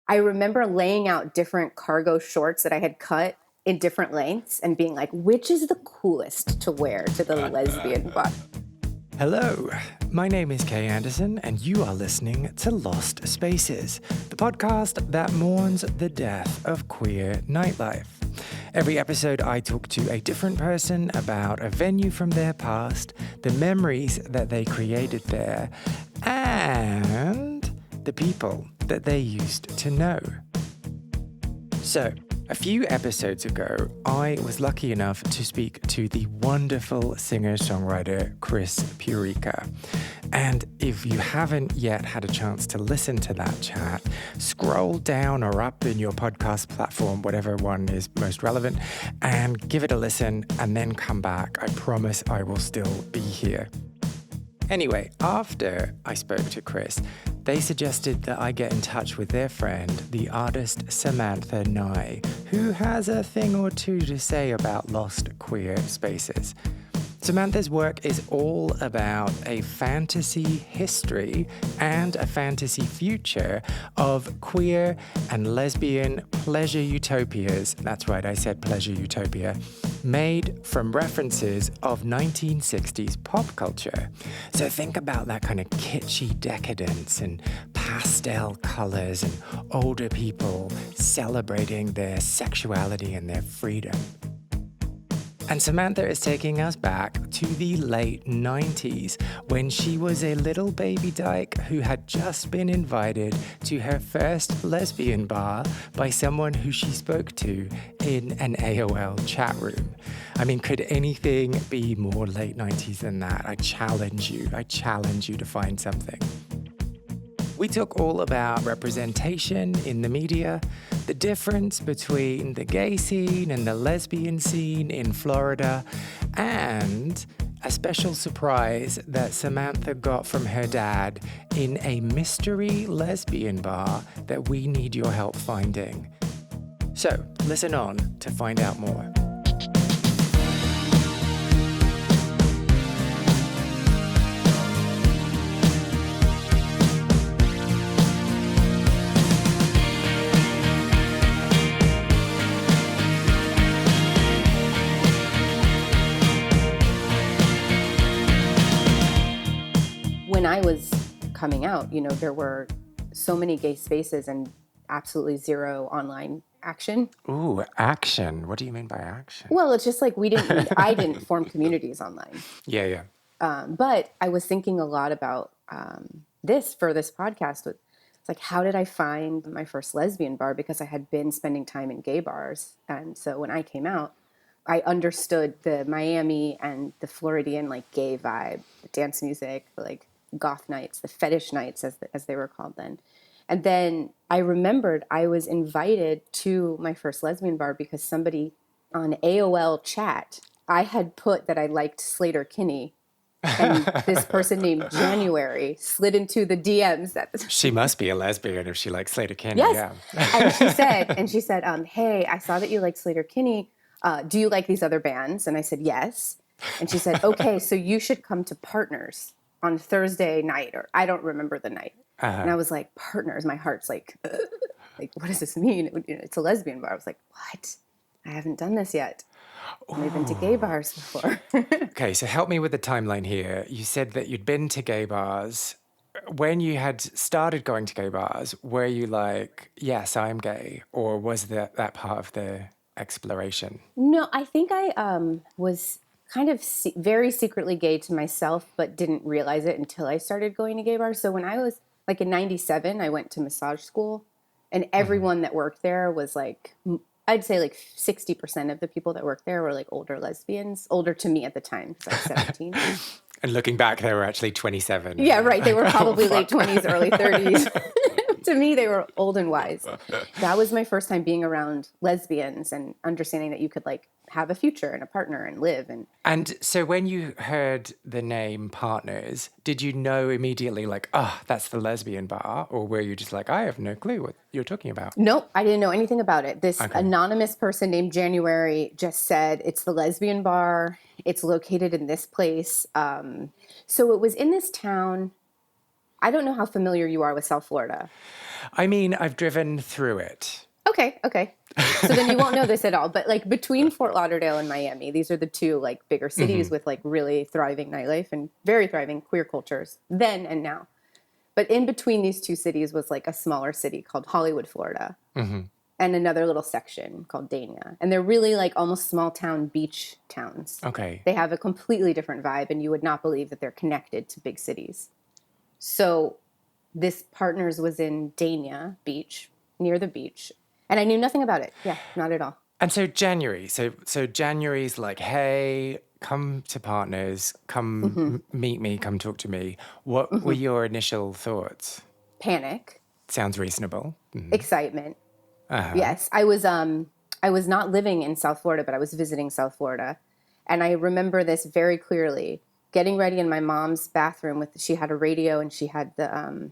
I remember laying out different cargo shorts that I had cut in different lengths and being like, which is the coolest to wear to the lesbian bar? Hello, my name is Kay Anderson, and you are listening to Lost Spaces, the podcast that mourns the death of queer nightlife. Every episode, I talk to a different person about a venue from their past, the memories that they created there, and the people that they used to know. So, a few episodes ago, I was lucky enough to speak to the wonderful singer-songwriter Chris Pureka. And if you haven't yet had a chance to listen to that chat, scroll down or up in your podcast platform, whatever one is most relevant, and give it a listen and then come back. I promise I will still be here. Anyway, after I spoke to Chris, they suggested that I get in touch with their friend, the artist Samantha Nye, who has a thing or two to say about lost queer spaces. Samantha's work is all about a fantasy history and a fantasy future of queer and lesbian pleasure utopias. That's right, I said pleasure utopia. Made from references of 1960s pop culture. So think about that kind of kitschy decadence and pastel colors and older people celebrating their sexuality and their freedom. And Samantha is taking us back to the late 90s when she was a little baby-dyke who had just been invited to her first lesbian bar by someone who she spoke to in an AOL chat room. I mean, could anything be more late 90s than that? I challenge you to find something. We talk all about representation in the media, the difference between the gay scene and the lesbian scene in Florida, and a special surprise that Samantha got from her dad in a mystery lesbian bar that we need your help finding. So, listen on to find out more. When I was coming out, there were so many gay spaces and absolutely zero online action. Ooh, action. What do you mean by action? Well, it's just like I didn't form communities online. Yeah. But I was thinking a lot about this for this podcast. It's like, how did I find my first lesbian bar? Because I had been spending time in gay bars. And so when I came out, I understood the Miami and the Floridian gay vibe, the dance music, goth nights, the fetish nights as they were called then. And then I remembered I was invited to my first lesbian bar because somebody on AOL chat, I had put that I liked Slater-Kinney, and this person named January slid into the DMs. She must be a lesbian if she likes Slater-Kinney. Yes. Yeah. and she said, hey, I saw that you like Slater-Kinney. Do you like these other bands? And I said, yes. And she said, okay, so you should come to Partners on Thursday night, or I don't remember the night. And I was like, Partners, my heart's like, what does this mean? It's a lesbian bar. I was like, what? I haven't done this yet. I've only been to gay bars before. Okay, so help me with the timeline here. You said that you'd been to gay bars. When you had started going to gay bars, were you like, yes, I'm gay? Or was that part of the exploration? No, I think I was kind of very secretly gay to myself, but didn't realize it until I started going to gay bars. So when I was in 97, I went to massage school, and everyone that worked there was I'd say 60% of the people that worked there were older lesbians, older to me at the time because I was 17. And looking back, they were actually 27. Yeah, right. They were probably late 20s, early 30s. To me, they were old and wise. That was my first time being around lesbians and understanding that you could have a future and a partner and live. And so when you heard the name Partners, did you know immediately that's the lesbian bar? Or were you just I have no clue what you're talking about? Nope, I didn't know anything about it. This anonymous person named January just said, it's the lesbian bar. It's located in this place. So it was in this town. I don't know how familiar you are with South Florida. I mean, I've driven through it. Okay. So then you won't know this at all. But like between Fort Lauderdale and Miami, these are the two like bigger cities with like really thriving nightlife and very thriving queer cultures then and now. But in between these two cities was like a smaller city called Hollywood, Florida, and another little section called Dania. And they're really like almost small town beach towns. Okay. They have a completely different vibe, and you would not believe that they're connected to big cities. So this partners was in Dania Beach, near the beach. And I knew nothing about it. Yeah, not at all. And so January. So January's like, hey, come to Partners, come meet me, come talk to me. What were your initial thoughts? Panic, Sounds reasonable. excitement. Yes, I was not living in South Florida, but I was visiting South Florida. And I remember this very clearly, getting ready in my mom's bathroom she had a radio and she had the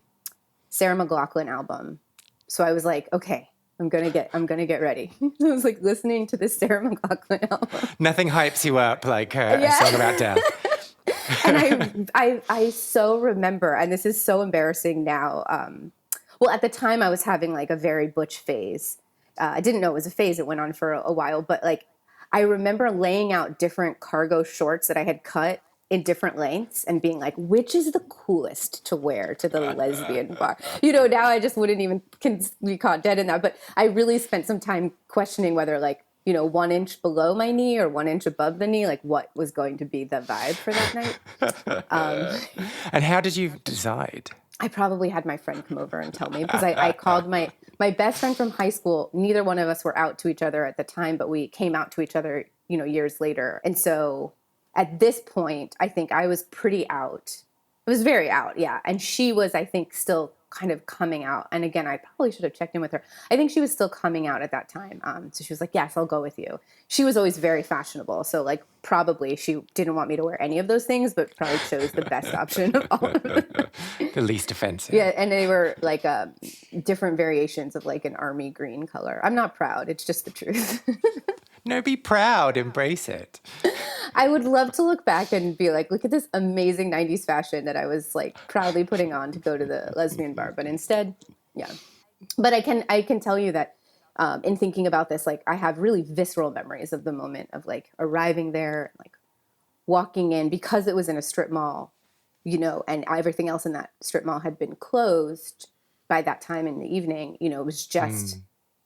Sarah McLachlan album. So I was like, okay, I'm gonna get ready. I was like listening to this Sarah McLachlan album. Nothing hypes you up like a song about death. And I so remember, and this is so embarrassing now. Well, at the time I was having like a very butch phase. I didn't know it was a phase. It went on for a while, but like I remember laying out different cargo shorts that I had cut in different lengths and being like, which is the coolest to wear to the lesbian bar? Now I just wouldn't even be caught dead in that. But I really spent some time questioning whether like, 1 inch below my knee or 1 inch above the knee, like what was going to be the vibe for that night. And how did you decide? I probably had my friend come over and tell me because I called my best friend from high school. Neither one of us were out to each other at the time, but we came out to each other, years later. And so at this point, I think I was pretty out. I was very out, yeah. And she was, I think, still kind of coming out. And again, I probably should have checked in with her. I think she was still coming out at that time. So she was like, yes, I'll go with you. She was always very fashionable. So like probably she didn't want me to wear any of those things, but probably chose the best option of all of them. The least offensive. Yeah, and they were like different variations of like an army green color. I'm not proud. It's just the truth. No, be proud. Embrace it. I would love to look back and be like, look at this amazing 90s fashion that I was like proudly putting on to go to the lesbian bar. But instead, yeah. But I can tell you that in thinking about this, like I have really visceral memories of the moment of like arriving there, like walking in because it was in a strip mall, and everything else in that strip mall had been closed by that time in the evening. It was just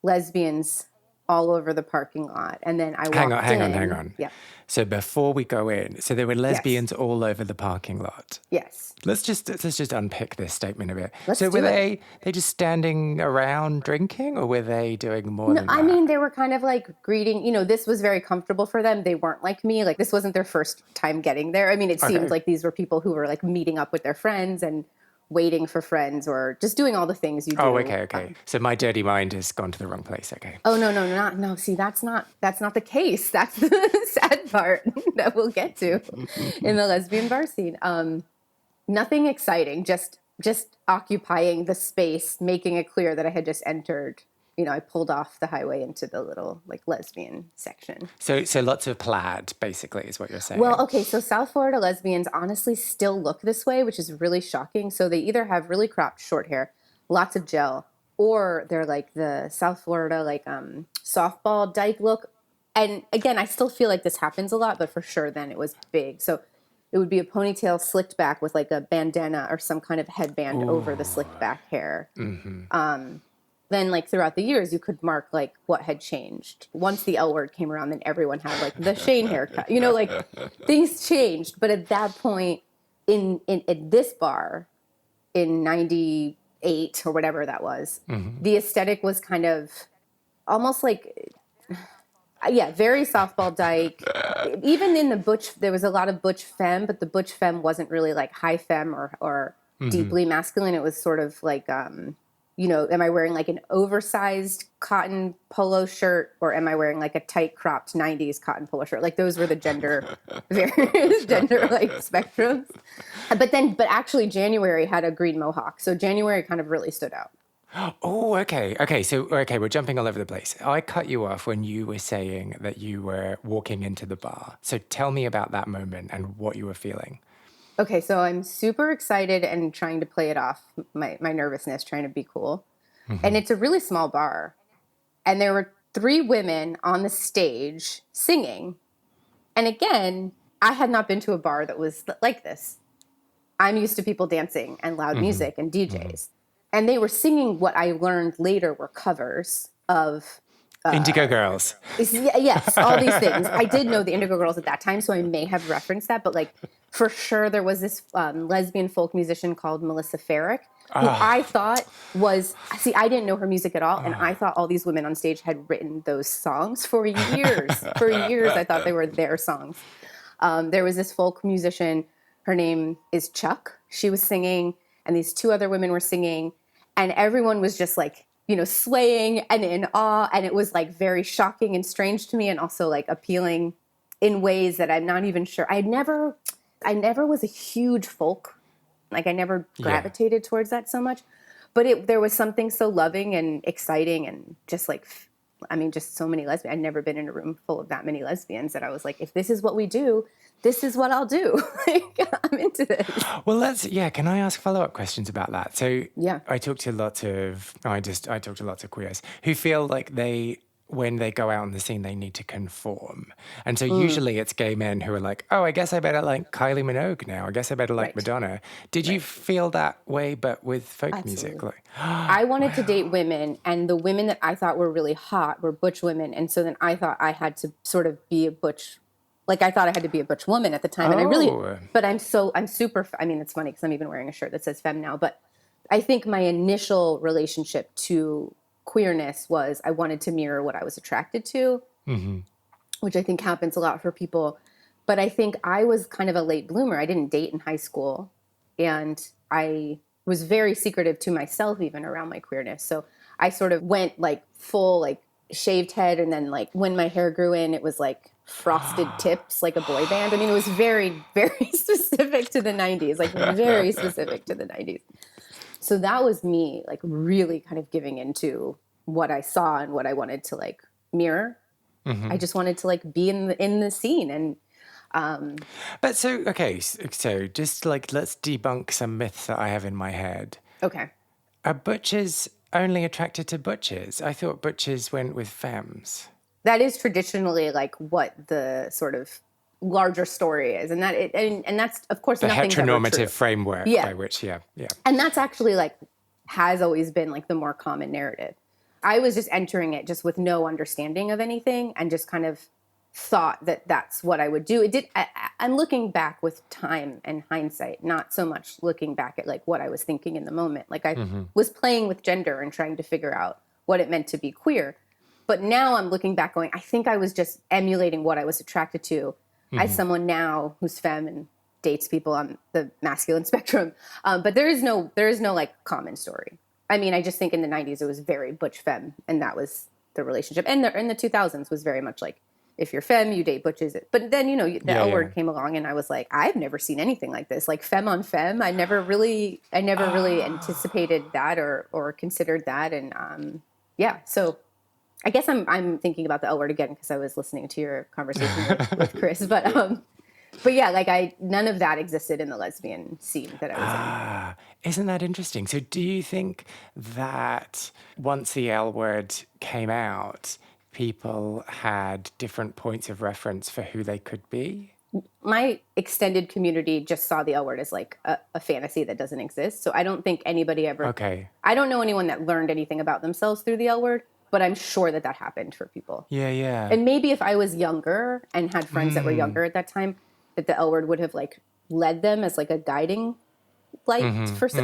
lesbians all over the parking lot. And then I walked in. Hang on. Yeah. So before we go in, so there were lesbians all over the parking lot. Yes. Let's just unpick this statement a bit. Let's so do were it. they just standing around drinking, or were they doing more than that? I mean, they were kind of like greeting, this was very comfortable for them. They weren't like me. Like this wasn't their first time getting there. I mean, it seemed like these were people who were like meeting up with their friends and waiting for friends or just doing all the things you do. Oh, okay. So my dirty mind has gone to the wrong place. Okay. Oh, no. See, that's not the case. That's the sad part that we'll get to in the lesbian bar scene. Nothing exciting, just occupying the space, making it clear that I had just entered. I pulled off the highway into the little like lesbian section. So lots of plaid, basically, is what you're saying. Well, okay, so South Florida lesbians honestly still look this way, which is really shocking. So they either have really cropped short hair, lots of gel, or they're like the South Florida like softball dyke look. And again, I still feel like this happens a lot, but for sure then it was big. So it would be a ponytail slicked back with like a bandana or some kind of headband over the slicked back hair. Then like throughout the years, you could mark like what had changed. Once the L word came around, then everyone had like the Shane haircut, like things changed. But at that point in this bar in 98 or whatever that was, the aesthetic was kind of almost like, very softball dyke. Even in the butch, there was a lot of butch femme, but the butch femme wasn't really like high femme or deeply masculine. It was sort of like, am I wearing like an oversized cotton polo shirt or am I wearing like a tight cropped 90s cotton polo shirt? Like those were the various gender like spectrums. But actually January had a green mohawk. So January kind of really stood out. Oh, okay. So, we're jumping all over the place. I cut you off when you were saying that you were walking into the bar. So tell me about that moment and what you were feeling. Okay, so I'm super excited and trying to play it off, my nervousness, trying to be cool. And it's a really small bar. And there were 3 women on the stage singing. And again, I had not been to a bar that was like this. I'm used to people dancing and loud music and DJs. And they were singing what I learned later were covers of Indigo Girls. yes, all these things. I did know the Indigo Girls at that time, so I may have referenced that. But like, for sure, there was this lesbian folk musician called Melissa Farrick, who I thought was, see, I didn't know her music at all. And I thought all these women on stage had written those songs for years. For years, I thought they were their songs. There was this folk musician, her name is Chuck. She was singing, and these 2 other women were singing, and everyone was just like, you know, swaying and in awe. And it was like very shocking and strange to me, and also like appealing in ways that I'm not even sure. I never was a huge folk. Like I never gravitated towards that so much, but there was something so loving and exciting and just like, I mean, just so many lesbians. I'd never been in a room full of that many lesbians that I was like, if this is what we do, this is what I'll do. Like, I'm into this. Well, can I ask follow-up questions about that? So Yeah. I talk to lots of queers who feel like when they go out on the scene, they need to conform. And so usually it's gay men who are like, oh, I guess I better like Kylie Minogue now. I guess I better like Madonna. Did you feel that way, but with folk music? Like, I wanted to date women, and the women that I thought were really hot were butch women. And so then I thought I had to sort of be a butch, like I thought I had to be a butch woman at the time. And I really, but I'm super, I mean, it's funny because I'm even wearing a shirt that says femme now, but I think my initial relationship to queerness was I wanted to mirror what I was attracted to, which I think happens a lot for people. But I think I was kind of a late bloomer. I didn't date in high school, and I was very secretive to myself even around my queerness. So I sort of went like full like shaved head, and then like when my hair grew in, it was like frosted tips like a boy band. I mean, it was very, very specific to the 90s, like very specific to the 90s. So that was me like really kind of giving into what I saw and what I wanted to like mirror. I just wanted to like be in the scene. And but so just like let's debunk some myths that I have in my head. Okay. Are butchers only attracted to butchers? I thought butchers went with femmes. That is traditionally like what the sort of larger story is, and that's of course the nothing's heteronormative framework by which and that's actually like has always been like the more common narrative. I was just entering it just with no understanding of anything, and just kind of thought that that's what I would do. I'm looking back with time and hindsight, not so much looking back at like what I was thinking in the moment. Like I was playing with gender and trying to figure out what it meant to be queer. But now I'm looking back going, I think I was just emulating what I was attracted to as someone now who's femme and dates people on the masculine spectrum. But there is no like common story. I mean, I just think in the 90s it was very butch femme, and that was the relationship. And in the 2000s was very much like, if you're femme, you date butches. But then, you know, the L word came along, and I was like, I've never seen anything like this, like femme on femme. I never really anticipated that or considered that. And so I guess I'm thinking about the L word again because I was listening to your conversation with Chris. But yeah, like none of that existed in the lesbian scene that I was in. Isn't that interesting? So do you think that once the L word came out, people had different points of reference for who they could be? My extended community just saw the L word as like a fantasy that doesn't exist. So I don't think anybody ever... Okay. I don't know anyone that learned anything about themselves through the L word, but I'm sure that happened for people. Yeah. And maybe if I was younger and had friends that were younger at that time, that the L word would have like led them as like a guiding light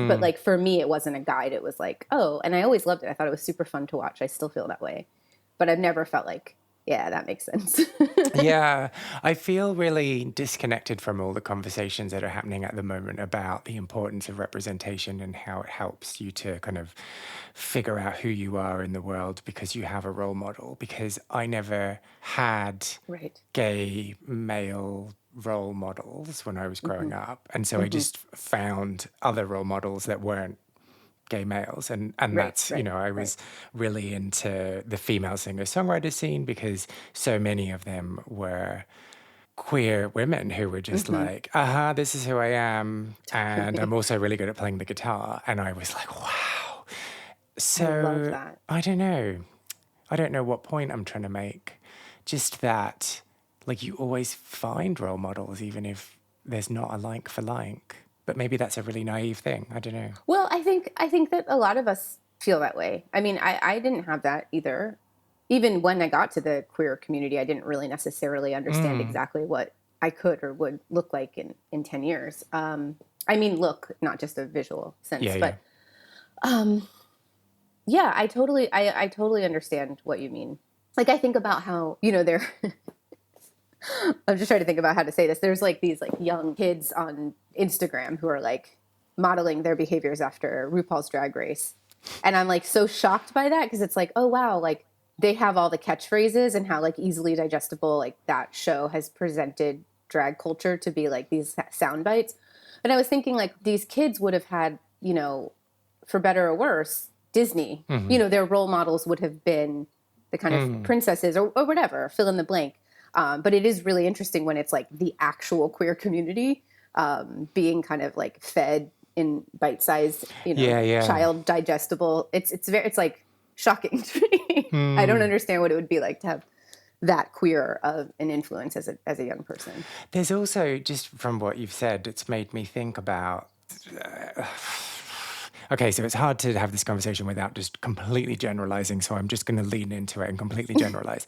but like for me, it wasn't a guide. It was like, oh, and I always loved it. I thought it was super fun to watch. I still feel that way, but I've never felt like, yeah, that makes sense. Yeah, I feel really disconnected from all the conversations that are happening at the moment about the importance of representation and how it helps you to kind of figure out who you are in the world because you have a role model. Because I never had gay male role models when I was growing up. And so I just found other role models that weren't gay males. And that's, you know, I was really into the female singer-songwriter scene because so many of them were queer women who were just like, this is who I am. And I'm also really good at playing the guitar. And I was like, wow. I love So that. I don't know. I don't know what point I'm trying to make. Just that, like, you always find role models, even if there's not a like for like. But maybe that's a really naive thing. I don't know. Well, I think that a lot of us feel that way. I mean, I didn't have that either. Even when I got to the queer community, I didn't really necessarily understand Mm. exactly what I could or would look like in 10 years. I mean, look, not just a visual sense, Yeah, yeah. but um, yeah, I totally understand what you mean. Like, I think about how, there, I'm just trying to think about how to say this. There's like these like young kids on Instagram who are like modeling their behaviors after RuPaul's Drag Race. And I'm like so shocked by that because it's like, oh wow, like they have all the catchphrases and how like easily digestible like that show has presented drag culture to be like these sound bites. But I was thinking like these kids would have had, for better or worse, Disney. Mm-hmm. Their role models would have been the kind of Mm. princesses or whatever, fill in the blank. But it is really interesting when it's like the actual queer community being kind of like fed in bite-sized, Yeah, yeah. child digestible. It's like shocking to me. I don't Mm. understand what it would be like to have that queer of an influence as a young person. There's also, just from what you've said, it's made me think about. Okay, so it's hard to have this conversation without just completely generalizing. So I'm just going to lean into it and completely generalize.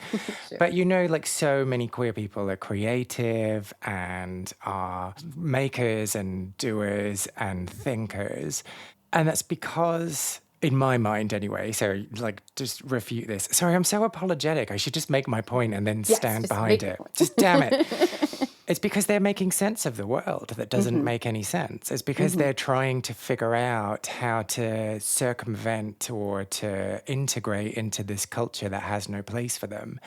Sure. But like so many queer people are creative and are makers and doers and thinkers. And that's because, in my mind anyway, so like just refute this. Sorry, I'm so apologetic. I should just make my point and then Yes, stand just behind make your it. point. Just damn it. It's because they're making sense of the world that doesn't make any sense. It's because they're trying to figure out how to circumvent or to integrate into this culture that has no place for them.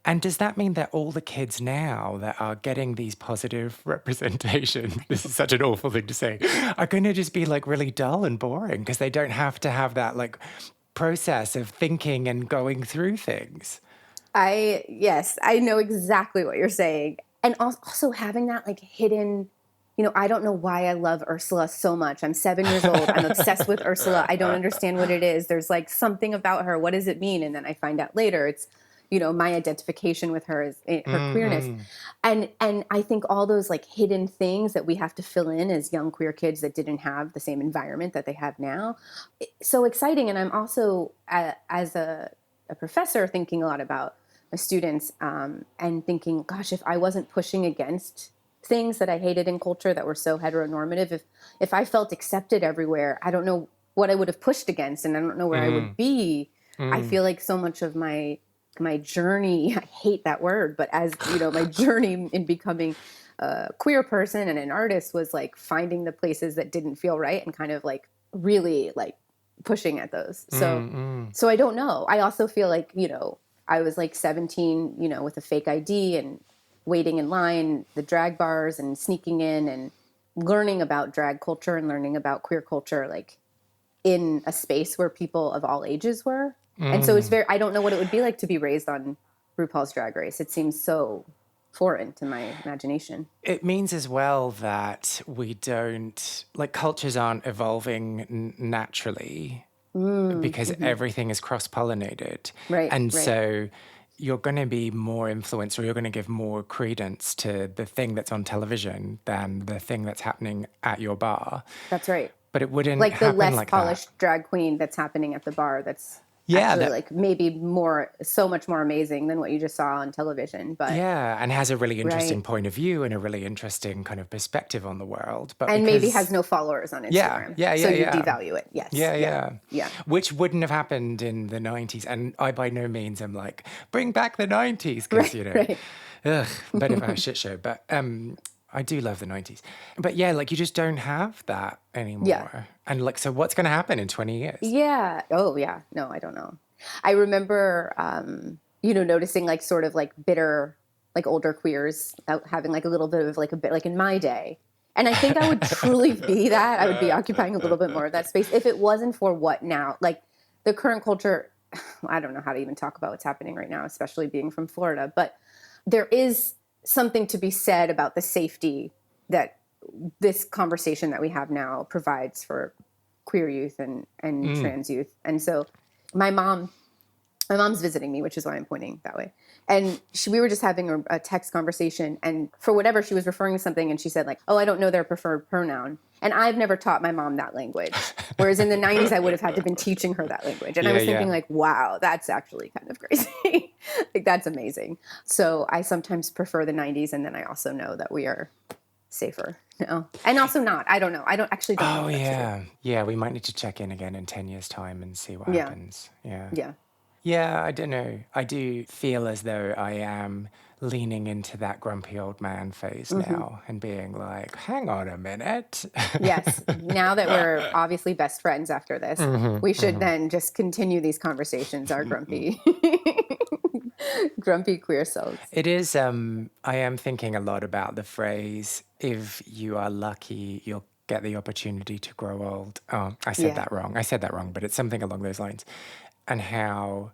And does that mean that all the kids now that are getting these positive representation, this is such an awful thing to say, are going to just be like really dull and boring because they don't have to have that like process of thinking and going through things? Yes, I know exactly what you're saying. And also having that like hidden, I don't know why I love Ursula so much. I'm 7 years old. I'm obsessed with Ursula. I don't understand what it is. There's like something about her. What does it mean? And then I find out later it's, my identification with her is her queerness. Mm-mm. And I think all those like hidden things that we have to fill in as young queer kids that didn't have the same environment that they have now. So exciting. And I'm also, as a professor, thinking a lot about my students and thinking, gosh, if I wasn't pushing against things that I hated in culture that were so heteronormative, if I felt accepted everywhere, I don't know what I would have pushed against, and I don't know where I would Mm. be. I Mm. feel like so much of my journey, I hate that word, but as my journey in becoming a queer person and an artist was like finding the places that didn't feel right and kind of like really like pushing at those. So Mm. Mm. so I don't know. I also feel like, I was like 17, with a fake ID and waiting in line, the drag bars and sneaking in and learning about drag culture and learning about queer culture, like in a space where people of all ages were. And so I don't know what it would be like to be raised on RuPaul's Drag Race. It seems so foreign to my imagination. It means as well that we don't, like, cultures aren't evolving naturally because Mm-hmm. everything is cross pollinated. Right, And right. so you're going to be more influenced or you're going to give more credence to the thing that's on television than the thing that's happening at your bar. That's right. But it wouldn't Like the happen less like that. polished drag queen that's happening at the bar that's Yeah, actually that like maybe so much more amazing than what you just saw on television. But Yeah, and has a really interesting right. point of view and a really interesting kind of perspective on the world. But And maybe has because, no followers on yeah, Instagram. yeah, So yeah, you yeah. devalue it. Yes. Yeah, Yeah. yeah. Yeah. Which wouldn't have happened in the 90s. And I by no means am like, bring back the 90s, because, Right. Right. ugh, bit of a shit show. But I do love the 90s. But yeah, like you just don't have that Yeah. anymore. And like, so what's going to happen in 20 years? Yeah. Oh, yeah. No, I don't know. I remember, noticing like sort of like bitter, like older queers having like a little bit of like a bit like in my day. And I think I would truly be that. I would be occupying a little bit more of that space if it wasn't for what now, like the current culture. I don't know how to even talk about what's happening right now, especially being from Florida, but there is something to be said about the safety that this conversation that we have now provides for queer youth and trans youth. And so my mom's visiting me, which is why I'm pointing that way. And we were just having a text conversation, and for whatever, she was referring to something, and she said like, oh, I don't know their preferred pronoun. And I've never taught my mom that language. Whereas in the 90s, I would have had to been teaching her that language. And I was thinking like, wow, that's actually kind of crazy. Like, that's amazing. So I sometimes prefer the 90s. And then I also know that we are safer now. And also not. I don't know. I don't actually don't know. Oh, yeah. Yeah, we might need to check in again in 10 years' time and see what happens. Yeah. Yeah. Yeah, I don't know. I do feel as though I am leaning into that grumpy old man phase now and being like, hang on a minute. Yes. Now that we're obviously best friends after this, we should then just continue these conversations, our grumpy, grumpy queer selves. It is, I am thinking a lot about the phrase, if you are lucky, you'll get the opportunity to grow old. Oh, I said that wrong. I said that wrong, but it's something along those lines. And how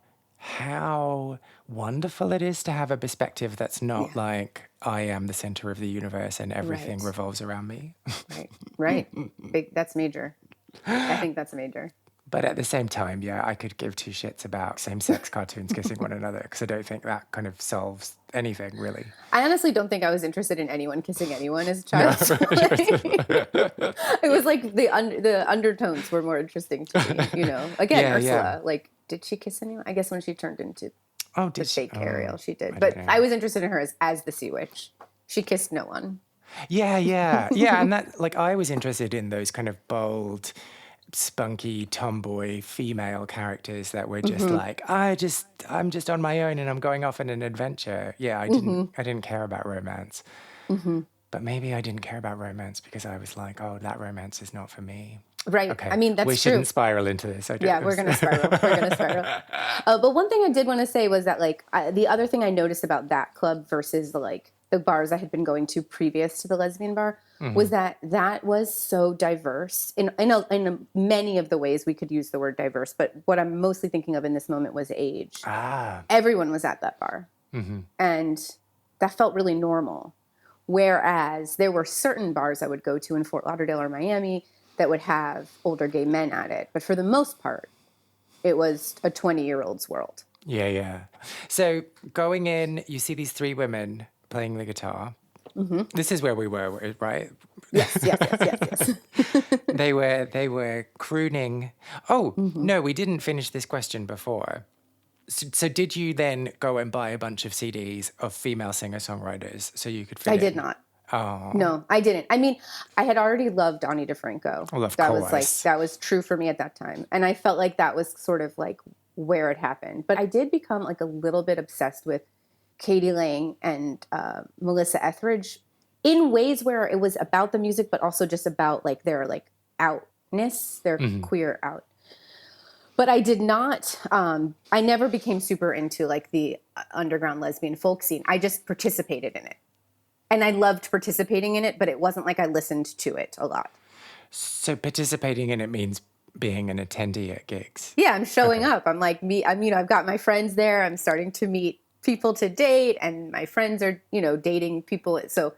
wonderful it is to have a perspective that's not like I am the center of the universe and everything revolves around me. Right. That's major. I think that's major. But at the same time, yeah, I could give two shits about same-sex cartoons kissing one another because I don't think that kind of solves anything, really. I honestly don't think I was interested in anyone kissing anyone as a child. It was like the undertones were more interesting to me, you know. Again, Ursula, like, did she kiss anyone? I guess when she turned into the fake Ariel, she did. But I was interested in her as the Sea Witch. She kissed no one. Yeah. And that, like, I was interested in those kind of bold, spunky tomboy female characters that were just like, I'm just on my own and I'm going off on an adventure. Yeah, I didn't care about romance. But maybe I didn't care about romance because I was like, oh, that romance is not for me. Right. Okay. I mean, that's we true. shouldn't spiral into this. We're going to spiral. But one thing I did want to say was that, like, the other thing I noticed about that club versus the bars I had been going to previous to the lesbian bar was that was so diverse in many of the ways we could use the word diverse. But what I'm mostly thinking of in this moment was age. Everyone was at that bar. And that felt really normal. Whereas there were certain bars I would go to in Fort Lauderdale or Miami that would have older gay men at it. But for the most part, it was a 20-year-old's world. Yeah. So going in, you see these three women playing the guitar. This is where we were, right? Yes. They were crooning. Oh, no, we didn't finish this question before. So did you then go and buy a bunch of CDs of female singer-songwriters so you could fit I did not. Oh. No, I didn't. I mean, I had already loved Donnie DeFranco. Well, of course. That was true for me at that time. And I felt like that was sort of like where it happened. But I did become like a little bit obsessed with Katie Lang and Melissa Etheridge in ways where it was about the music, but also just about like their like outness, their queer out. But I did not, I never became super into like the underground lesbian folk scene. I just participated in it. And I loved participating in it, but it wasn't like I listened to it a lot. So participating in it means being an attendee at gigs? Yeah, I'm showing up. I'm like, I've got my friends there. I'm starting to meet people to date, and my friends are, dating people. So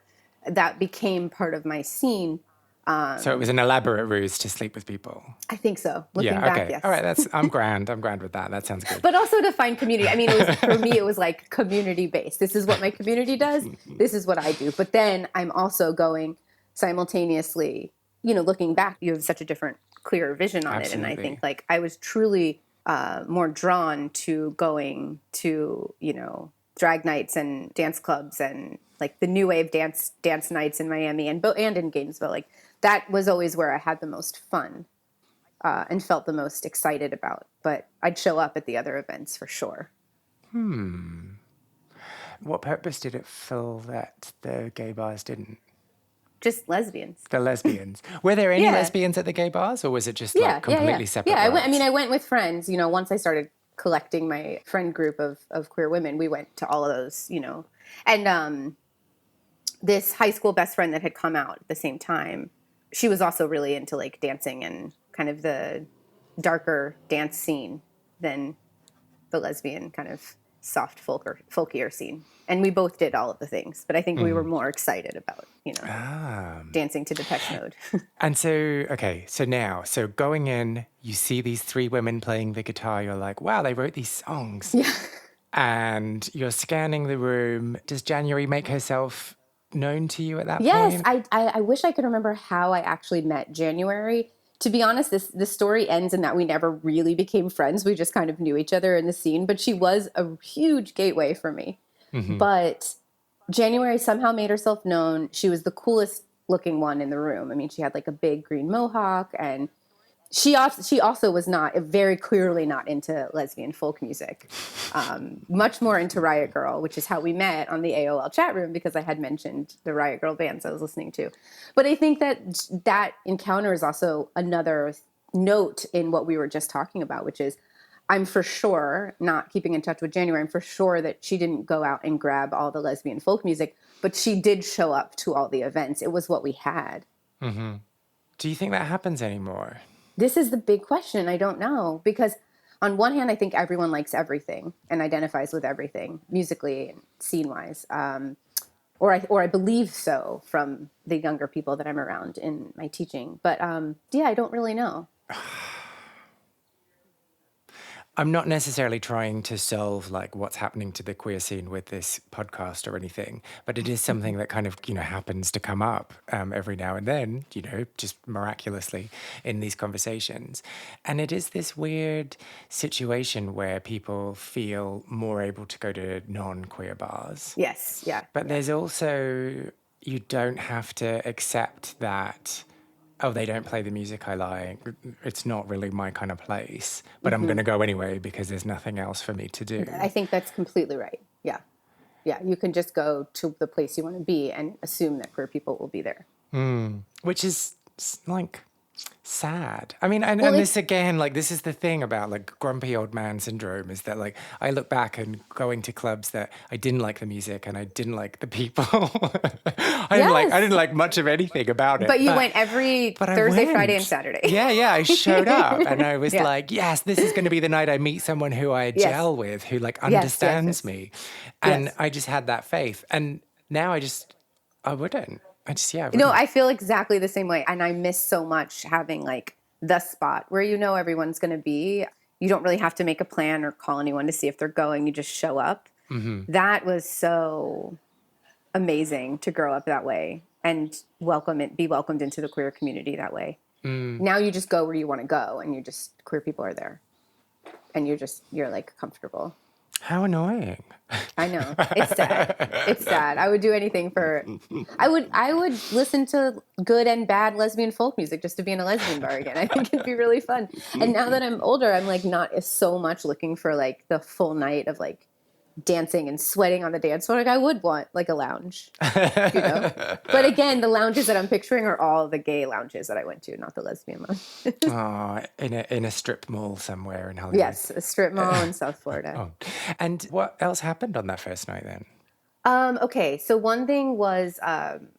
that became part of my scene. So it was an elaborate ruse to sleep with people. I think so. Looking back, yes. All right, I'm grand with that. That sounds good. But also to find community. I mean, for me, it was like community based. This is what my community does. This is what I do. But then I'm also going simultaneously, looking back, you have such a different, clearer vision on Absolutely. it. And I think like I was truly more drawn to going to, drag nights and dance clubs and like the new wave dance nights in Miami and in Gainesville. Like that was always where I had the most fun and felt the most excited about. But I'd show up at the other events for sure. What purpose did it fill that the gay bars didn't? Just lesbians. The lesbians. Were there any lesbians at the gay bars, or was it just completely separate? Yeah, I went with friends. Once I started collecting my friend group of queer women, we went to all of those, And this high school best friend that had come out at the same time, she was also really into like dancing and kind of the darker dance scene than the lesbian kind of soft folkier scene. And we both did all of the things, but I think we were more excited about, dancing to Depeche Mode. And so, okay, so going in, you see these three women playing the guitar. You're like, wow, they wrote these songs. Yeah. And you're scanning the room. Does January make herself known to you at that Yes, point? I wish I could remember how I actually met January. To be honest, this story ends in that we never really became friends. We just kind of knew each other in the scene, but she was a huge gateway for me. But January somehow made herself known. She was the coolest looking one in the room. I mean, she had like a big green mohawk, and she also was not very clearly not into lesbian folk music, much more into Riot Girl, which is how we met on the AOL chat room, because I had mentioned the Riot Girl bands I was listening to. But I think that encounter is also another note in what we were just talking about, which is I'm for sure not keeping in touch with January. I'm for sure that she didn't go out and grab all the lesbian folk music, but she did show up to all the events. It was what we had. Do you think that happens anymore? This is the big question. I don't know, because on one hand, I think everyone likes everything and identifies with everything musically and scene wise. Or I believe so from the younger people that I'm around in my teaching. But I don't really know. I'm not necessarily trying to solve like what's happening to the queer scene with this podcast or anything, but it is something that kind of, happens to come up every now and then, just miraculously in these conversations. And it is this weird situation where people feel more able to go to non-queer bars. Yes, yeah. But there's also, you don't have to accept that, oh, they don't play the music I like. It's not really my kind of place, but I'm going to go anyway because there's nothing else for me to do. I think that's completely right. Yeah. Yeah. You can just go to the place you want to be and assume that queer people will be there. Which is like sad. I mean, and this again, like, this is the thing about like grumpy old man syndrome, is that like I look back and going to clubs that I didn't like the music and I didn't like the people. I didn't like much of anything about it. But you went every Thursday, Friday, and Saturday. Yeah, I showed up and I was like, yes, this is going to be the night I meet someone who I gel with, who like understands me. And I just had that faith. And now I wouldn't. I feel exactly the same way. And I miss so much having like the spot where everyone's going to be. You don't really have to make a plan or call anyone to see if they're going. You just show up. That was so amazing to grow up that way and be welcomed into the queer community that way. Now you just go where you want to go, and queer people are there, and you're like comfortable. How annoying. I know. It's sad. I would do anything I would listen to good and bad lesbian folk music just to be in a lesbian bar again. I think it'd be really fun. And now that I'm older, I'm like not so much looking for like the full night of like dancing and sweating on the dance floor. Like I would want like a lounge, But again, the lounges that I'm picturing are all the gay lounges that I went to, not the lesbian lounge. In a strip mall somewhere in Hollywood. Yes, a strip mall in South Florida. And what else happened on that first night then? Okay, so one thing was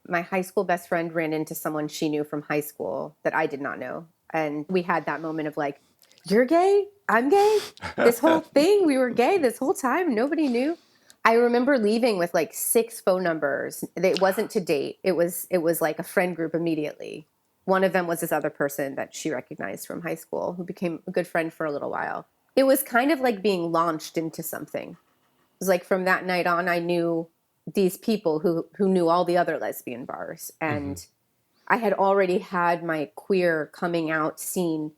my high school best friend ran into someone she knew from high school that I did not know. And we had that moment of like, you're gay? I'm gay? This whole thing, we were gay this whole time. Nobody knew. I remember leaving with like 6 phone numbers. It wasn't to date. It was like a friend group immediately. One of them was this other person that she recognized from high school who became a good friend for a little while. It was kind of like being launched into something. It was like from that night on, I knew these people who knew all the other lesbian bars. And I had already had my queer coming out scene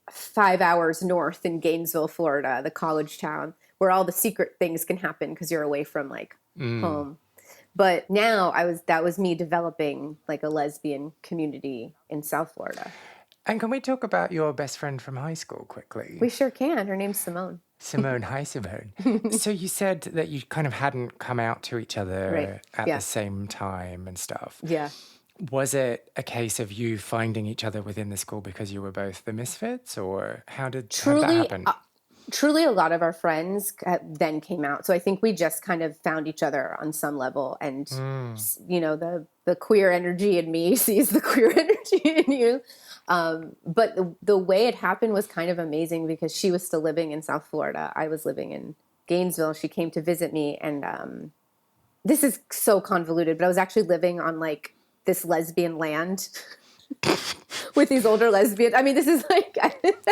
5 hours north in Gainesville, Florida, the college town, where all the secret things can happen because you're away from like home. But now that was me developing like a lesbian community in South Florida. And can we talk about your best friend from high school quickly? We sure can. Her name's Simone. Simone. Hi, Simone. So you said that you kind of hadn't come out to each other at the same time and stuff. Yeah. Was it a case of you finding each other within the school because you were both the misfits, or how did that happen? Truly, a lot of our friends then came out. So I think we just kind of found each other on some level. And, the queer energy in me sees the queer energy in you. But the way it happened was kind of amazing because she was still living in South Florida. I was living in Gainesville. She came to visit me, and this is so convoluted, but I was actually living on like this lesbian land with these older lesbians. I mean, this is like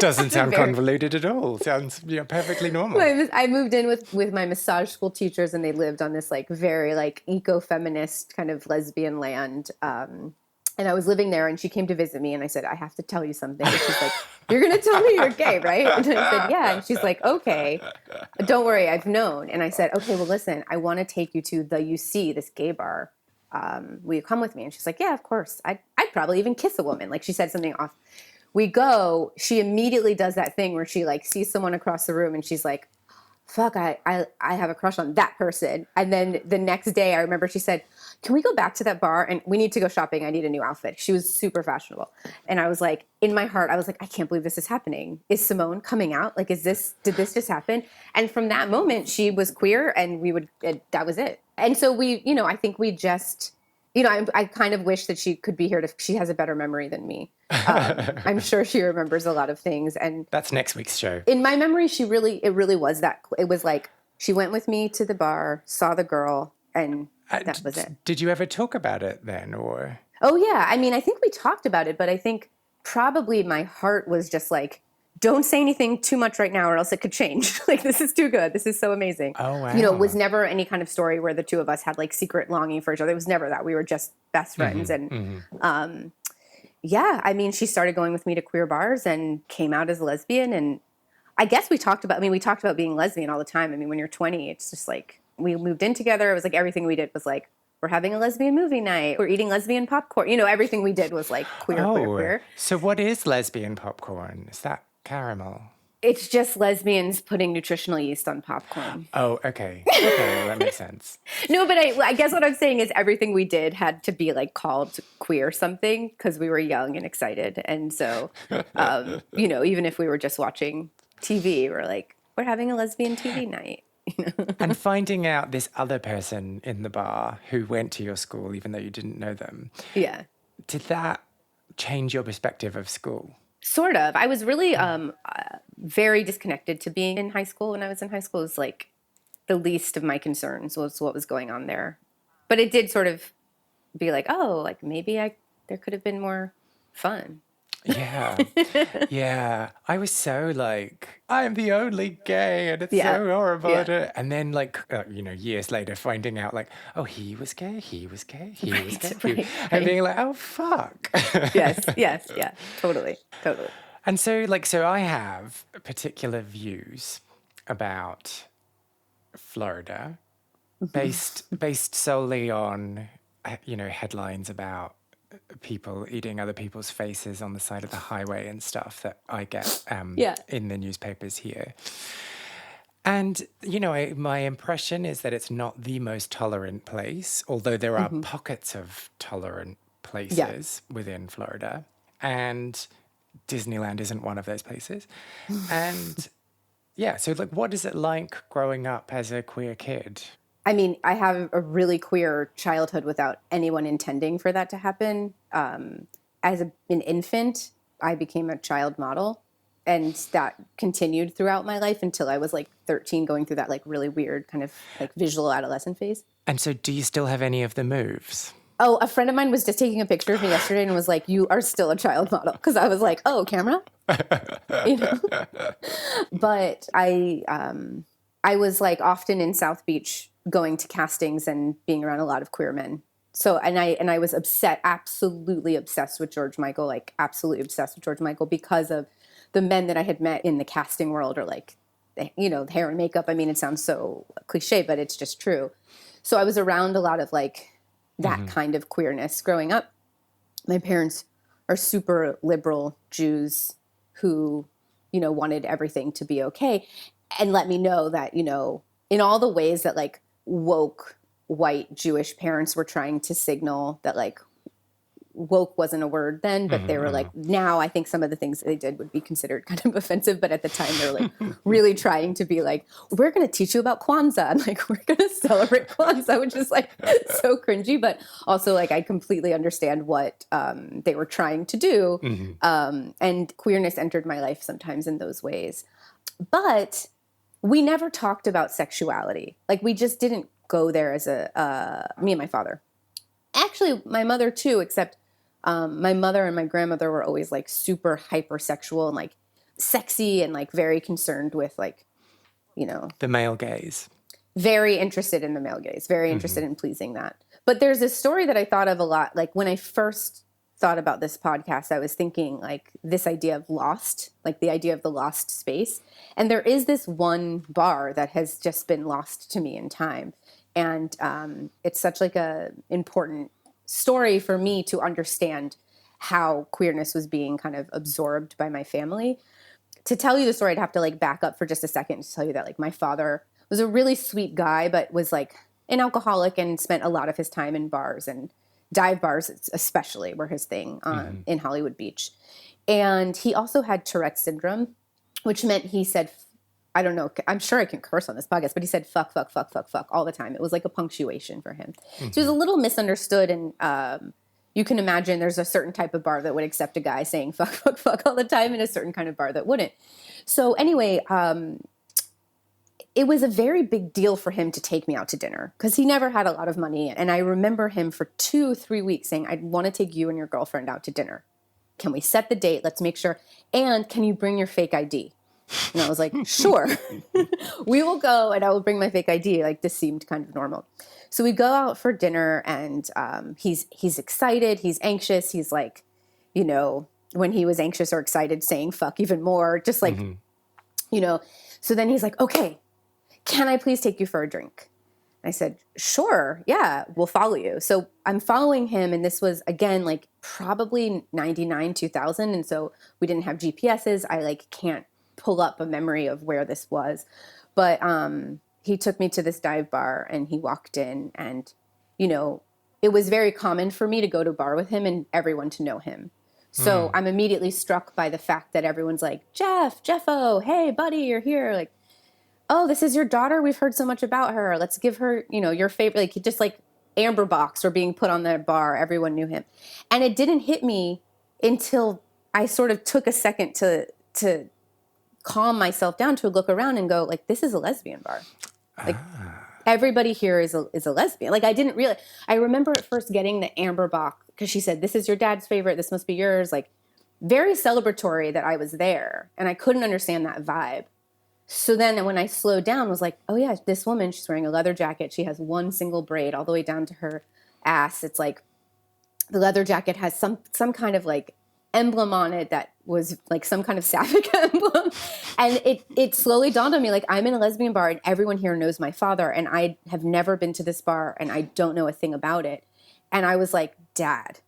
Doesn't sound convoluted at all. Sounds perfectly normal. I moved in with my massage school teachers, and they lived on this like very like eco-feminist kind of lesbian land. And I was living there, and she came to visit me, and I said, I have to tell you something. And she's like, you're going to tell me you're gay, right? And I said, yeah. And she's like, okay, don't worry, I've known. And I said, okay, well, listen, I want to take you to the UC, this gay bar. Will you come with me? And she's like, yeah, of course. I'd probably even kiss a woman. Like, she said something off. We go, she immediately does that thing where she like sees someone across the room, and she's like, fuck, I have a crush on that person. And then the next day, I remember she said, can we go back to that bar? And we need to go shopping. I need a new outfit. She was super fashionable. And I was like, in my heart, I was like, I can't believe this is happening. Is Simone coming out? Like, did this just happen? And from that moment, she was queer, and that was it. And so I think we just, I kind of wish that she could be here she has a better memory than me. I'm sure she remembers a lot of things. And that's next week's show. In my memory, it really was that. It was like, she went with me to the bar, saw the girl, and that was it. Did you ever talk about it then, or? Oh, yeah. I mean, I think we talked about it, but I think probably my heart was just like, don't say anything too much right now or else it could change. Like, this is too good. This is so amazing. Oh, wow. It was never any kind of story where the two of us had like secret longing for each other. It was never that. We were just best friends. And yeah, I mean, she started going with me to queer bars and came out as a lesbian. And I guess we talked about being lesbian all the time. I mean, when you're 20, it's just like, we moved in together. It was like everything we did was like, we're having a lesbian movie night. We're eating lesbian popcorn. Everything we did was like queer. So what is lesbian popcorn? Is that caramel? It's just lesbians putting nutritional yeast on popcorn. Oh, okay. Okay, well, that makes sense. No, but I guess what I'm saying is everything we did had to be like called queer something because we were young and excited. And so, even if we were just watching TV, we're like, we're having a lesbian TV night. And finding out this other person in the bar who went to your school, even though you didn't know them. Yeah. Did that change your perspective of school? Sort of. I was really very disconnected to being in high school. When I was in high school, it was like the least of my concerns was what was going on there. But it did sort of be like, oh, like maybe there could have been more fun. Yeah. Yeah. I was so like, I'm the only gay and it's so horrible. Yeah. And then like, years later finding out like, oh, he was gay, he was gay, he was gay. Right. And being like, oh, fuck. Yes. Yeah. Totally. And so I have particular views about Florida based solely on, headlines about people eating other people's faces on the side of the highway and stuff that I get in the newspapers here. And, my impression is that it's not the most tolerant place, although there are pockets of tolerant places within Florida. And Disneyland isn't one of those places. And so like, what is it like growing up as a queer kid? I mean, I have a really queer childhood without anyone intending for that to happen. As an infant, I became a child model, and that continued throughout my life until I was like 13, going through that like really weird kind of like visual adolescent phase. And so do you still have any of the moves? Oh, a friend of mine was just taking a picture of me yesterday and was like, you are still a child model. Because I was like, oh, camera? But I was like often in South Beach going to castings and being around a lot of queer men. So, and I was absolutely obsessed with George Michael, like absolutely obsessed with George Michael because of the men that I had met in the casting world, or like, hair and makeup. I mean, it sounds so cliche, but it's just true. So I was around a lot of like that kind of queerness growing up. My parents are super liberal Jews who, wanted everything to be okay, and let me know that, in all the ways that like woke white Jewish parents were trying to signal that like woke wasn't a word then, but they were like, now I think some of the things that they did would be considered kind of offensive, but at the time they were like really trying to be like, we're going to teach you about Kwanzaa, and like we're going to celebrate Kwanzaa, which is like so cringy, but also like I completely understand what they were trying to do. And queerness entered my life sometimes in those ways. But we never talked about sexuality. Like, we just didn't go there as me and my father. Actually, my mother too, except my mother and my grandmother were always like super hypersexual and like sexy and like very concerned with like, the male gaze. Very interested in the male gaze, very interested in pleasing that. But there's this story that I thought of a lot. Like, when I first thought about this podcast, I was thinking like this idea of lost, like the idea of the lost space. And there is this one bar that has just been lost to me in time. And it's such like a important story for me to understand how queerness was being kind of absorbed by my family. To tell you the story, I'd have to like back up for just a second to tell you that like my father was a really sweet guy, but was like an alcoholic and spent a lot of his time in bars, and dive bars especially were his thing in Hollywood Beach. And he also had Tourette's syndrome, which meant he said, I don't know, I'm sure I can curse on this podcast, but he said fuck, fuck, fuck, fuck, fuck all the time. It was like a punctuation for him. So he was a little misunderstood, and you can imagine there's a certain type of bar that would accept a guy saying fuck, fuck, fuck all the time, and a certain kind of bar that wouldn't. So anyway, it was a very big deal for him to take me out to dinner because he never had a lot of money. And I remember him for 2-3 weeks saying, I want to take you and your girlfriend out to dinner. Can we set the date? Let's make sure. And can you bring your fake ID? And I was like, sure, we will go and I will bring my fake ID. Like, this seemed kind of normal. So we go out for dinner, and he's excited. He's anxious. He's like, when he was anxious or excited, saying fuck even more, just like, so then he's like, okay, can I please take you for a drink? I said, sure. Yeah, we'll follow you. So I'm following him. And this was, again, like probably 99, 2000. And so we didn't have GPSs. I like can't pull up a memory of where this was. But he took me to this dive bar, and he walked in, and, it was very common for me to go to a bar with him and everyone to know him. So I'm immediately struck by the fact that everyone's like, Jeffo, hey, buddy, you're here. Like, oh, this is your daughter? We've heard so much about her. Let's give her, your favorite, like just like Amber Box or being put on the bar. Everyone knew him. And it didn't hit me until I sort of took a second to calm myself down, to look around and go like, this is a lesbian bar. Like everybody here is a lesbian. Like, I didn't really, I remember at first getting the Amber Box because she said, this is your dad's favorite. This must be yours. Like, very celebratory that I was there. And I couldn't understand that vibe. So then when I slowed down, I was like, oh yeah, this woman, she's wearing a leather jacket. She has one single braid all the way down to her ass. It's like the leather jacket has some kind of like emblem on it that was like some kind of sapphic emblem. And it slowly dawned on me, like, I'm in a lesbian bar and everyone here knows my father, and I have never been to this bar and I don't know a thing about it. And I was like, Dad,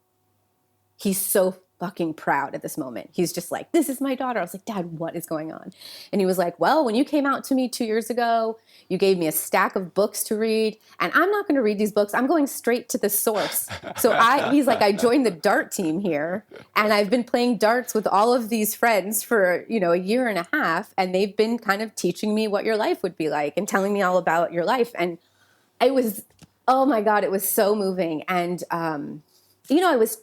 he's so fucking proud at this moment. He's just like, this is my daughter. I was like, Dad, what is going on? And he was like, well, when you came out to me 2 years ago, you gave me a stack of books to read, and I'm not going to read these books. I'm going straight to the source. So he's like, I joined the dart team here, and I've been playing darts with all of these friends for, a year and a half. And they've been kind of teaching me what your life would be like and telling me all about your life. And it was, oh my God, it was so moving. And, I was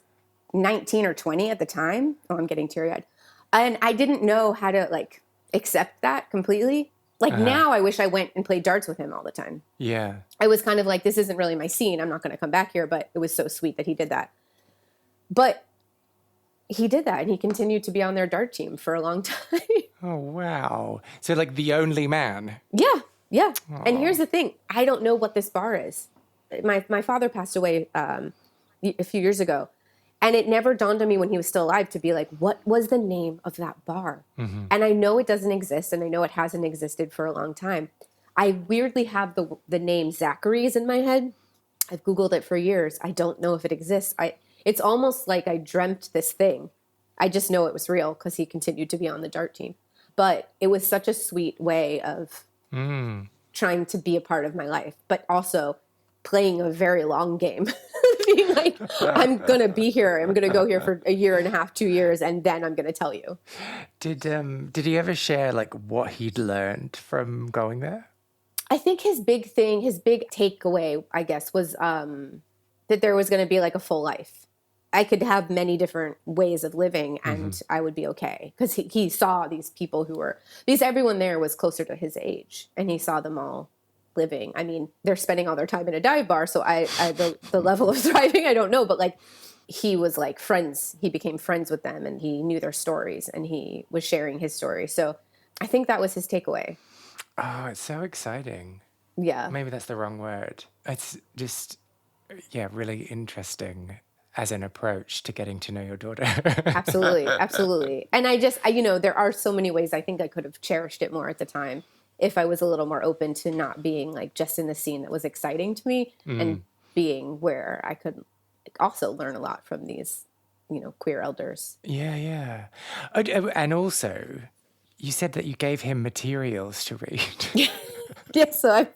19 or 20 at the time. Oh, I'm getting teary-eyed. And I didn't know how to like accept that completely. Like now I wish I went and played darts with him all the time. Yeah. I was kind of like, this isn't really my scene. I'm not going to come back here, but it was so sweet that he did that. But he did that, and he continued to be on their dart team for a long time. Oh, wow. So like the only man. Yeah. Yeah. Aww. And here's the thing. I don't know what this bar is. My father passed away a few years ago. And it never dawned on me when he was still alive to be like, what was the name of that bar? Mm-hmm. And I know it doesn't exist, and I know it hasn't existed for a long time. I weirdly have the name Zachary's in my head. I've Googled it for years. I don't know if it exists. It's almost like I dreamt this thing. I just know it was real because he continued to be on the dart team. But it was such a sweet way of trying to be a part of my life, but also playing a very long game. Being like, I'm going to be here. I'm going to go here for a year and a half, 2 years, and then I'm going to tell you. Did he ever share like what he'd learned from going there? I think his big takeaway, I guess, was that there was going to be like a full life. I could have many different ways of living and I would be okay. Because he saw these people because everyone there was closer to his age and he saw them all living. I mean, they're spending all their time in a dive bar. So the level of thriving, I don't know. But like, he was like friends. He became friends with them and he knew their stories and he was sharing his story. So I think that was his takeaway. Oh, it's so exciting. Yeah. Maybe that's the wrong word. It's just, yeah, really interesting as an approach to getting to know your daughter. Absolutely. Absolutely. And there are so many ways I think I could have cherished it more at the time if I was a little more open to not being like just in the scene that was exciting to me and being where I could also learn a lot from these, queer elders. Yeah, yeah. And also, you said that you gave him materials to read. Yeah, so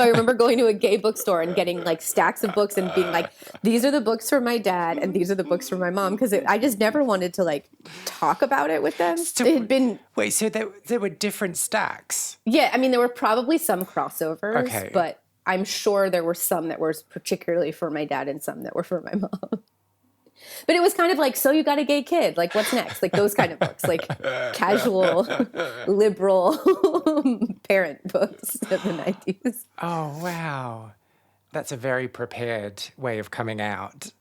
I remember going to a gay bookstore and getting like stacks of books and being like, these are the books for my dad and these are the books for my mom, because I just never wanted to like talk about it with them. So, They had been wait, so there were different stacks? Yeah, I mean there were probably some crossovers, Okay. but I'm sure there were some that were particularly for my dad and some that were for my mom. But it was kind of like, so you got a gay kid, like what's next? Like those kind of books, like casual, liberal parent books of the 90s. Oh, wow. That's a very prepared way of coming out.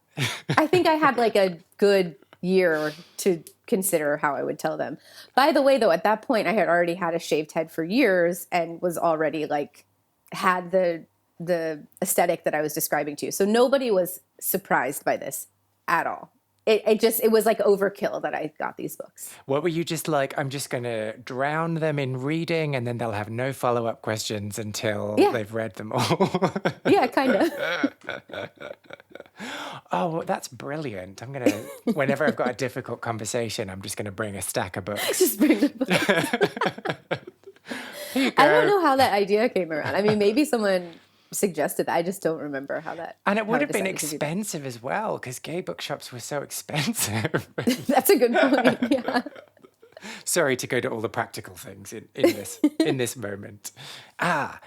I think I had like a good year to consider how I would tell them. By the way, though, at that point, I had already had a shaved head for years and was already like, had the aesthetic that I was describing to you. So nobody was surprised by this at all. It was like overkill that I got these books. What were you just like, I'm just going to drown them in reading and then they'll have no follow-up questions until they've read them all? Yeah, kind of. Oh, that's brilliant. I'm going to, whenever I've got a difficult conversation, I'm just going to bring a stack of books. Just bring the books. Here you go. I don't know how that idea came around. I mean, maybe someone suggested that. I just don't remember how that. And it would how I have been decided to do that. expensive as well, because gay bookshops were so expensive. That's a good point. Yeah. Sorry to go to all the practical things in this moment.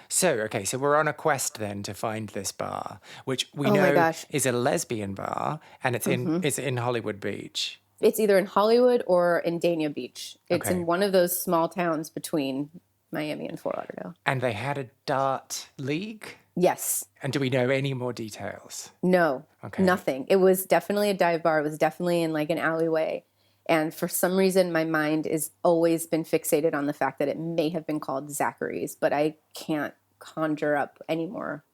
So we're on a quest then to find this bar, which we Oh my know gosh. is a lesbian bar, and it's in Hollywood Beach. It's either in Hollywood or in Dania Beach. It's Okay. in one of those small towns between Miami and Fort Lauderdale. And they had a dart league. Yes. And do we know any more details? No. Okay. Nothing. It was definitely a dive bar. It was definitely in like an alleyway. And for some reason, my mind has always been fixated on the fact that it may have been called Zachary's, but I can't conjure up anymore.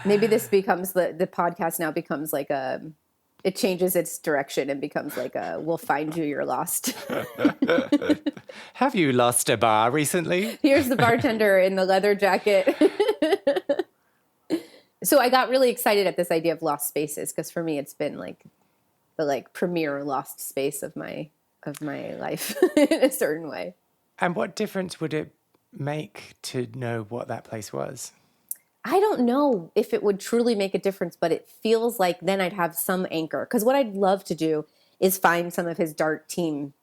Maybe this becomes the podcast now becomes like it changes its direction and becomes like we'll find you, you're lost. Have you lost a bar recently? Here's the bartender in the leather jacket. So I got really excited at this idea of lost spaces because for me it's been like the like premier lost space of my life in a certain way. And what difference would it make to know what that place was? I don't know if it would truly make a difference, but it feels like then I'd have some anchor. Because what I'd love to do is find some of his dart team.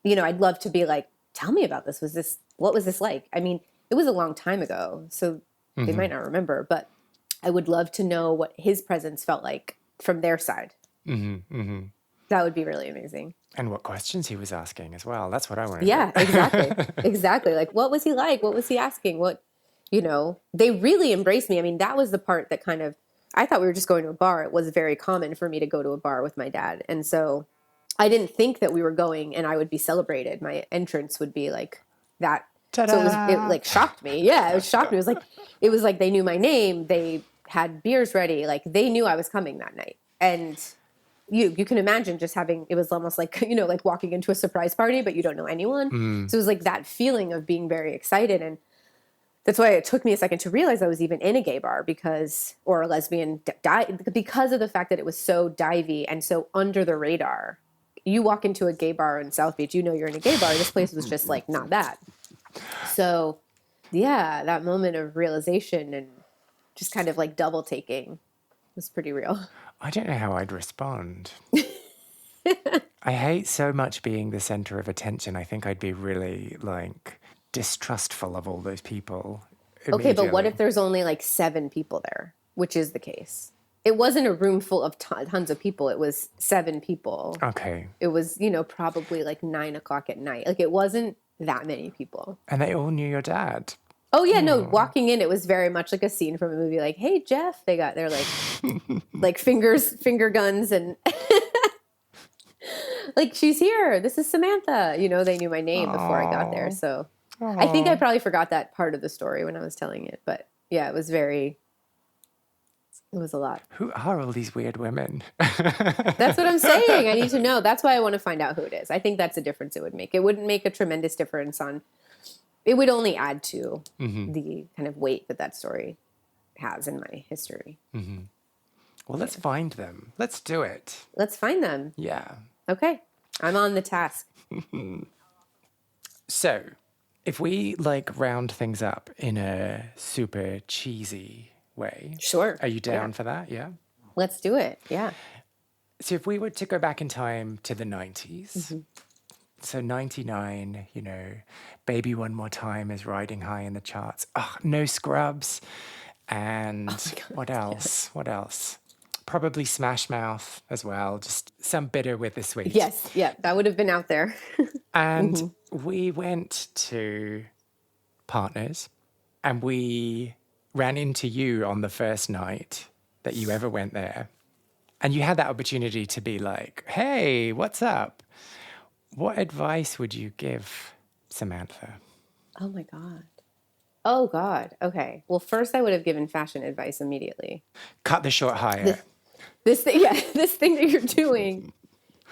I'd love to be like, tell me about this. What was this like? I mean, it was a long time ago, so they might not remember, but I would love to know what his presence felt like from their side. That would be really amazing. And what questions he was asking as well. That's what I want to Yeah, know. exactly. Exactly. Like, what was he like? What was he asking? They really embraced me. I mean, that was the part that kind of, I thought we were just going to a bar. It was very common for me to go to a bar with my dad. And so I didn't think that we were going and I would be celebrated. My entrance would be like that. Ta-da! So it like shocked me. Yeah, it shocked me. It was like they knew my name. They had beers ready. Like they knew I was coming that night. And you can imagine just it was almost like, like walking into a surprise party, but you don't know anyone. So it was like that feeling of being very excited. And that's why it took me a second to realize I was even in a gay bar or a lesbian because of the fact that it was so divey and so under the radar. You walk into a gay bar in South Beach, you're in a gay bar. This place was just like not that. So yeah, that moment of realization and just kind of like double taking was pretty real. I don't know how I'd respond. I hate so much being the center of attention. I think I'd be really like distrustful of all those people. Okay, but what immediately. if there's only like 7 people there, which is the case? it wasn't a room full of tons of people. It was 7 people. Okay. It was, you know, probably like 9:00 at night. Like it wasn't that many people. And they all knew your dad. Oh yeah, no, walking in, it was very much like a scene from a movie. Like, hey, Jeff, they're like, like finger guns and like, she's here. This is Samantha. You know, they knew my name before I got there. So I think I probably forgot that part of the story when I was telling it. But yeah, it was a lot. Who are all these weird women? That's what I'm saying. I need to know. That's why I want to find out who it is. I think that's a difference it would make. It wouldn't make a tremendous difference it would only add to the kind of weight that story has in my history. Mm-hmm. Well, let's find them. Let's do it. Let's find them. Yeah. Okay. I'm on the task. So, if we like round things up in a super cheesy way. Sure. Are you down for that? Yeah. Let's do it. Yeah. So if we were to go back in time to the 90s, so 99, you know, Baby One More Time is riding high in the charts. Oh, No Scrubs. And what else? Yes. What else? Probably Smash Mouth as well. Just some bitter with the sweet. Yes. Yeah. That would have been out there. And we went to Partners and we ran into you on the first night that you ever went there. And you had that opportunity to be like, hey, what's up? What advice would you give Samantha? Oh my God. Oh God. Okay. Well, first I would have given fashion advice immediately. Cut the short hire. This thing that you're doing,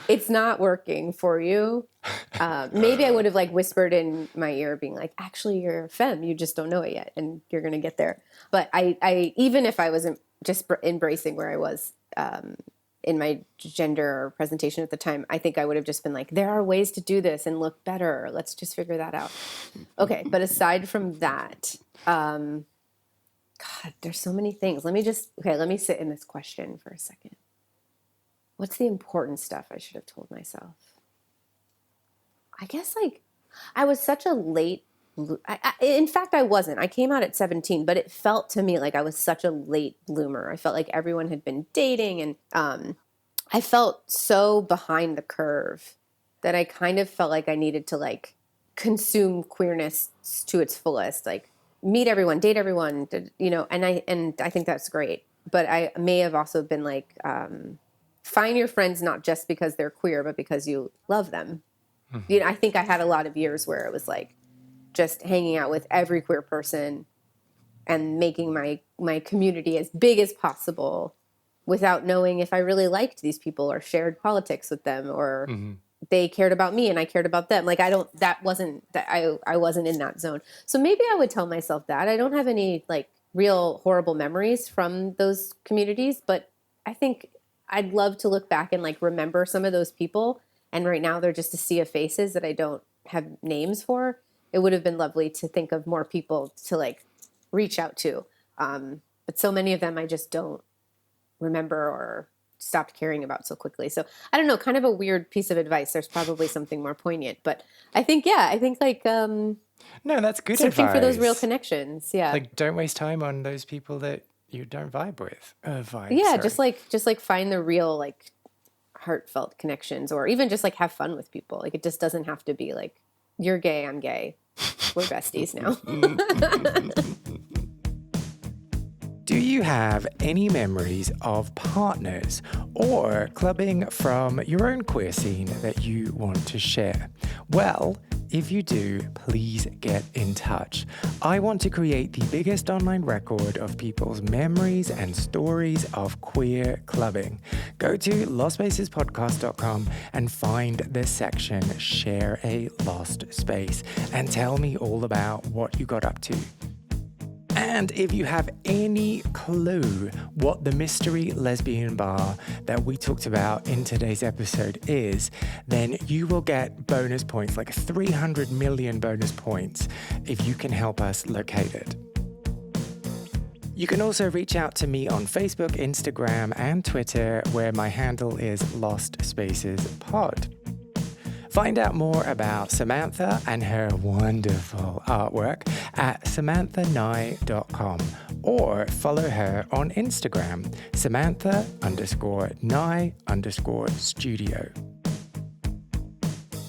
it's not working for you. Maybe I would have like whispered in my ear being like, actually, you're a femme. You just don't know it yet. And you're going to get there. But I even if I wasn't just embracing where I was in my gender presentation at the time, I think I would have just been like, there are ways to do this and look better. Let's just figure that out. Okay. But aside from that, God, there's so many things. Let me sit in this question for a second. What's the important stuff I should have told myself? I guess like I was such a late, in fact, I wasn't. I came out at 17, but it felt to me like I was such a late bloomer. I felt like everyone had been dating and I felt so behind the curve that I kind of felt like I needed to like consume queerness to its fullest, like meet everyone, date everyone, you know, and I think that's great. But I may have also been like, find your friends not just because they're queer, but because you love them. You know, I think I had a lot of years where it was like just hanging out with every queer person and making my community as big as possible without knowing if I really liked these people or shared politics with them or they cared about me and I cared about them. Like I wasn't in that zone. So maybe I would tell myself that. I don't have any like real horrible memories from those communities, but I think I'd love to look back and like remember some of those people. And right now they're just a sea of faces that I don't have names for. It would have been lovely to think of more people to like reach out to. But so many of them I just don't remember or stopped caring about so quickly. So I don't know, kind of a weird piece of advice. There's probably something more poignant, but I think like, no, that's good searching advice. for those real connections. Yeah. Like don't waste time on those people that you don't vibe with. Yeah. Sorry. Just like find the real, like heartfelt connections or even just like have fun with people. Like it just doesn't have to be like, you're gay, I'm gay. We're besties now. Do you have any memories of partners or clubbing from your own queer scene that you want to share? Well, if you do, please get in touch. I want to create the biggest online record of people's memories and stories of queer clubbing. Go to lostspacespodcast.com and find the section Share a Lost Space and tell me all about what you got up to. And if you have any clue what the mystery lesbian bar that we talked about in today's episode is, then you will get bonus points, like 300 million bonus points, if you can help us locate it. You can also reach out to me on Facebook, Instagram, and Twitter, where my handle is Lost Spaces Pod. Find out more about Samantha and her wonderful artwork at samanthanye.com or follow her on Instagram, Samantha_Nye_studio.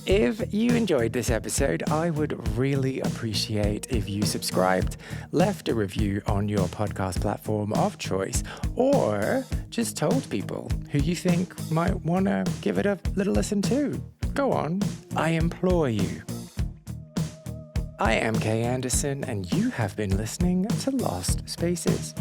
If you enjoyed this episode, I would really appreciate if you subscribed, left a review on your podcast platform of choice, or just told people who you think might want to give it a little listen too. Go on, I implore you. I am Kay Anderson, and you have been listening to Lost Spaces.